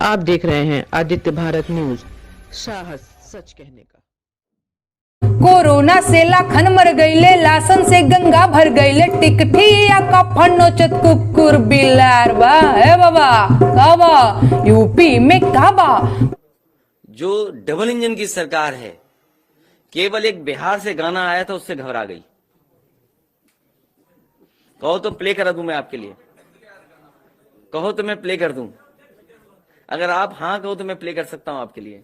आप देख रहे हैं आदित्य भारत न्यूज। साहस सच कहने का। कोरोना से लाखन मर गईले, लासन से गंगा भर गईले, टिकठिया कफन नोचत कुकुर बिलार बा। ए बाबा काबा यूपी में काबा। जो डबल इंजन की सरकार है, केवल एक बिहार से गाना आया था उससे घबरा गई। कहो तो प्ले करा दूं मैं आपके लिए, कहो तो मैं प्ले कर दूं। अगर आप हाँ कहो तो मैं प्ले कर सकता हूं आपके लिए।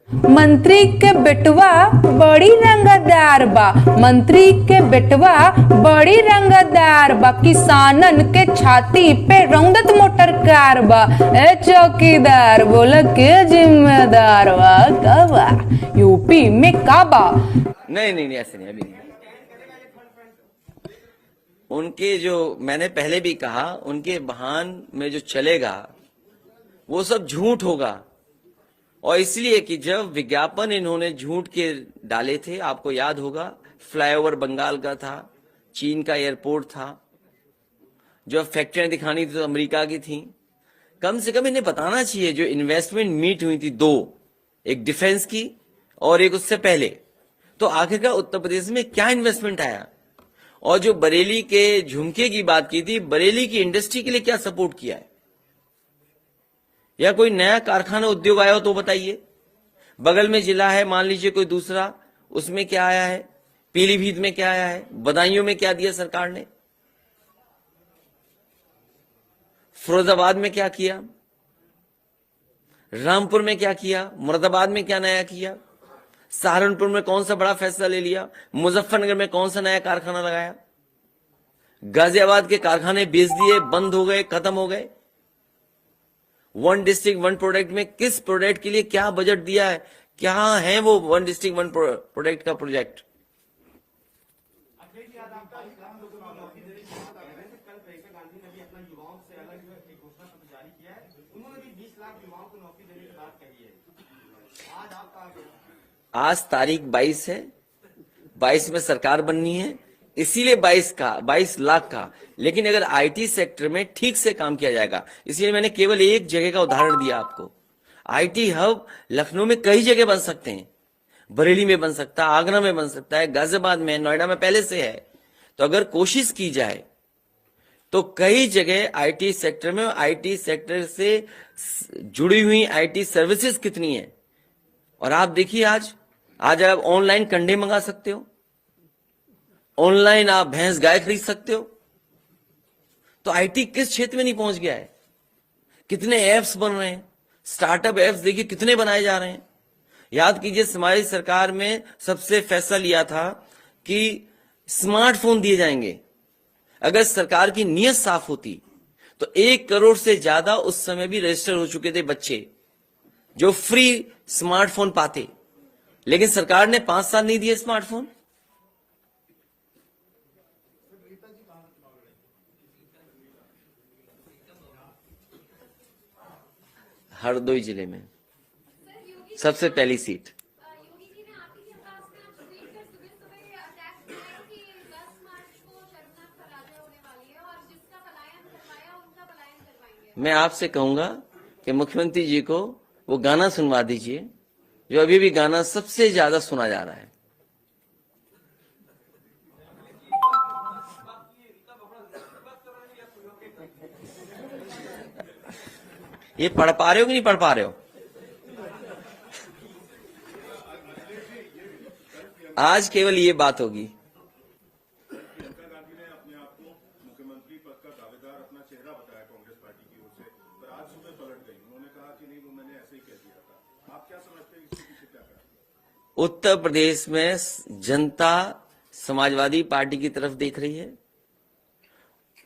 मंत्री के बेटवा बड़ी रंगदार बा, मंत्री के बेटवा बड़ी रंगदार बा, किसानन के छाती पे रौंदत मोटर कार बा। ए चौकीदार बोला के जिम्मेदार बा काबा यूपी में काबा। नहीं ऐसे नहीं, अभी नहीं। उनके जो मैंने पहले भी कहा, उनके बहान में जो चलेगा वो सब झूठ होगा। और इसलिए कि जब विज्ञापन इन्होंने झूठ के डाले थे, आपको याद होगा, फ्लाईओवर बंगाल का था, चीन का एयरपोर्ट था, जो फैक्ट्रियां दिखानी थी तो अमेरिका की थी। कम से कम इन्हें बताना चाहिए जो इन्वेस्टमेंट मीट हुई थी दो, एक डिफेंस की और एक उससे पहले, तो आखिरकार उत्तर प्रदेश में क्या इन्वेस्टमेंट आया। और जो बरेली के झुमके की बात की थी, बरेली की इंडस्ट्री के लिए क्या सपोर्ट किया है, या कोई नया कारखाना उद्योग आया हो तो बताइए। बगल में जिला है, मान लीजिए कोई दूसरा, उसमें क्या आया है, पीलीभीत में क्या आया है, बदायूं में क्या दिया सरकार ने, फिरोजाबाद में क्या किया, रामपुर में क्या किया, मुरादाबाद में क्या नया किया, सहारनपुर में कौन सा बड़ा फैसला ले लिया, मुजफ्फरनगर में कौन सा नया कारखाना लगाया, गाजियाबाद के कारखाने बेच दिए, बंद हो गए, खत्म हो गए। वन डिस्ट्रिक्ट वन प्रोडक्ट में किस प्रोडक्ट के लिए क्या बजट दिया है, क्या है वो वन डिस्ट्रिक्ट वन प्रोडक्ट का प्रोजेक्ट। आज तारीख 22 है, 22 में सरकार बननी है, इसीलिए 22 लाख का। लेकिन अगर आईटी सेक्टर में ठीक से काम किया जाएगा, इसलिए मैंने केवल एक जगह का उदाहरण दिया आपको। आईटी हब लखनऊ में कई जगह बन सकते हैं, बरेली में बन सकता है, आगरा में बन सकता है, गाजियाबाद में, नोएडा में पहले से है। तो अगर कोशिश की जाए तो कई जगह आईटी सेक्टर में, आईटी सेक्टर से जुड़ी हुई आईटी सर्विसेज कितनी है। और आप देखिए आज आप ऑनलाइन कंडे मंगा सकते हो, ऑनलाइन आप भैंस गाय खरीद सकते हो। तो आईटी किस क्षेत्र में नहीं पहुंच गया है। कितने ऐप्स बन रहे हैं, स्टार्टअप ऐप्स देखिए कितने बनाए जा रहे हैं। याद कीजिए हमारी सरकार में सबसे फैसला लिया था कि स्मार्टफोन दिए जाएंगे। अगर सरकार की नीयत साफ होती तो 1 करोड़ से ज्यादा उस समय भी रजिस्टर हो चुके थे बच्चे जो फ्री स्मार्टफोन पाते। लेकिन सरकार ने 5 साल नहीं दिए स्मार्टफोन। हरदोई जिले में सबसे पहली सीट। मैं आपसे कहूंगा कि मुख्यमंत्री जी को वो गाना सुनवा दीजिए जो अभी भी गाना सबसे ज्यादा सुना जा रहा है। ये पढ़ पा रहे हो कि नहीं पढ़ पा रहे हो? आज केवल ये बात होगी। उत्तर प्रदेश में जनता समाजवादी पार्टी की तरफ देख रही है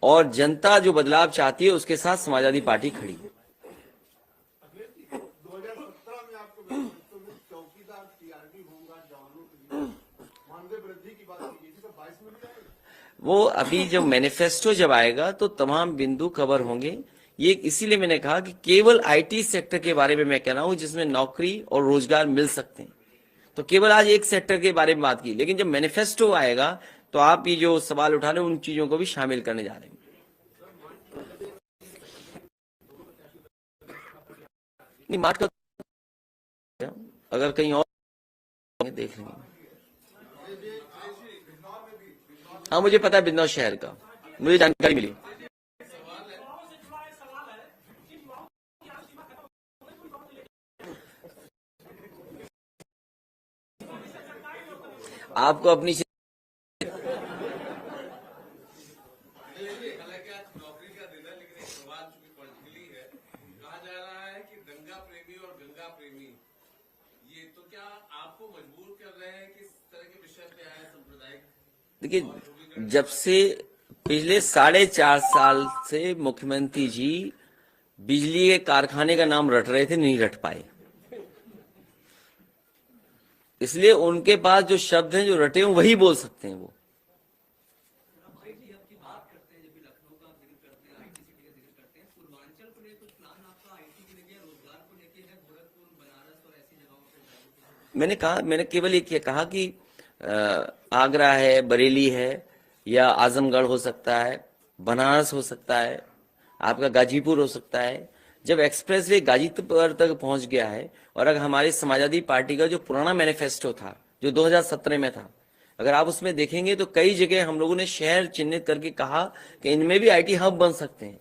और जनता जो बदलाव चाहती है उसके साथ समाजवादी पार्टी खड़ी है। वो अभी जब मैनिफेस्टो जब आएगा तो तमाम बिंदु कवर होंगे। ये इसीलिए मैंने कहा कि केवल आईटी सेक्टर के बारे में मैं कह रहा हूं जिसमें नौकरी और रोजगार मिल सकते हैं। तो केवल आज एक सेक्टर के बारे में बात की, लेकिन जब मैनिफेस्टो आएगा तो आप ये जो सवाल उठा रहे हैं उन चीजों को भी शामिल करने जा रहे हैं। नहीं, मार्च का अगर कहीं और देख लेंगे। हाँ, मुझे पता है बिजनौर शहर का, मुझे जानकारी मिली। आपको अपनी देखिए, जब से पिछले 4.5 साल से मुख्यमंत्री जी बिजली के कारखाने का नाम रट रहे थे, नहीं रट पाए। इसलिए उनके पास जो शब्द हैं, जो रटे हैं, वही बोल सकते हैं वो। मैंने केवल ये कहा कि आगरा है, बरेली है, या आजमगढ़ हो सकता है, बनारस हो सकता है, आपका गाजीपुर हो सकता है। जब एक्सप्रेसवे गाजीपुर तक पहुंच गया है, और अगर हमारी समाजवादी पार्टी का जो पुराना मैनिफेस्टो था, जो 2017 में था, अगर आप उसमें देखेंगे तो कई जगह हम लोगों ने शहर चिन्हित करके कहा कि इनमें भी आईटी हब बन सकते हैं।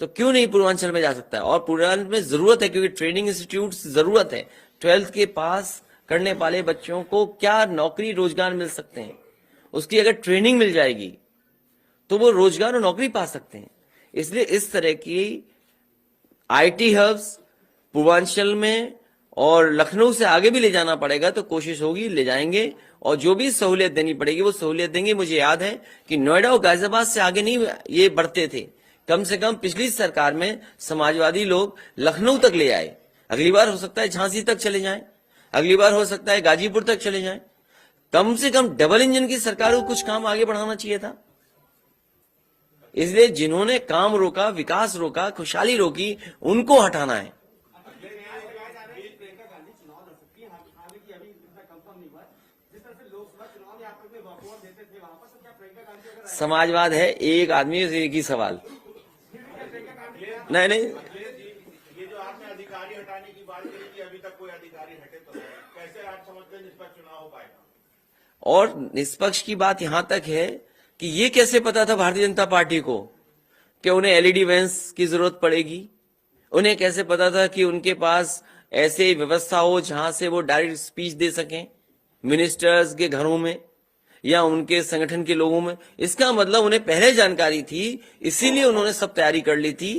तो क्यों नहीं पूर्वांचल में जा सकता है? और पूर्वांचल में जरूरत है, क्योंकि ट्रेनिंग इंस्टीट्यूट जरूरत है। 12th के पास करने वाले बच्चों को क्या नौकरी रोजगार मिल सकते हैं, उसकी अगर ट्रेनिंग मिल जाएगी तो वो रोजगार और नौकरी पा सकते हैं। इसलिए इस तरह की आईटी हब्स पूर्वांचल में और लखनऊ से आगे भी ले जाना पड़ेगा, तो कोशिश होगी, ले जाएंगे, और जो भी सहूलियत देनी पड़ेगी वो सहूलियत देंगे। मुझे याद है कि नोएडा और गाजियाबाद से आगे नहीं ये बढ़ते थे। कम से कम पिछली सरकार में समाजवादी लोग लखनऊ तक ले आए। अगली बार हो सकता है झांसी तक चले जाएं, अगली बार हो सकता है गाजीपुर तक चले जाएं। कम से कम डबल इंजन की सरकार को कुछ काम आगे बढ़ाना चाहिए था। इसलिए जिन्होंने काम रोका, विकास रोका, खुशहाली रोकी, उनको हटाना है। समाजवाद है एक आदमी से एक ही सवाल। नहीं, ये जो आपने अधिकारी हटाने की बात करी कि अभी तक कोई अधिकारी हटे तो कैसे आप समझते हैं निष्पक्ष चुनाव हो पाएगा? और निष्पक्ष की बात यहां तक है कि ये कैसे पता था भारतीय जनता पार्टी को कि उन्हें एलईडी वैन्स की जरूरत पड़ेगी? उन्हें कैसे पता था कि उनके पास ऐसे व्यवस्था हो जहां से वो डायरेक्ट स्पीच दे सकें मिनिस्टर्स के घरों में या उनके संगठन के लोगों में? इसका मतलब उन्हें पहले जानकारी थी, इसीलिए उन्होंने सब तैयारी कर ली थी।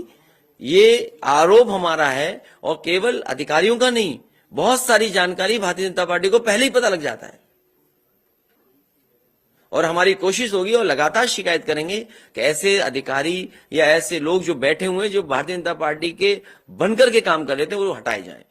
ये आरोप हमारा है, और केवल अधिकारियों का नहीं, बहुत सारी जानकारी भारतीय जनता पार्टी को पहले ही पता लग जाता है। और हमारी कोशिश होगी और लगातार शिकायत करेंगे कि ऐसे अधिकारी या ऐसे लोग जो बैठे हुए, जो भारतीय जनता पार्टी के बनकर के काम कर रहे थे, वो हटाए जाएं।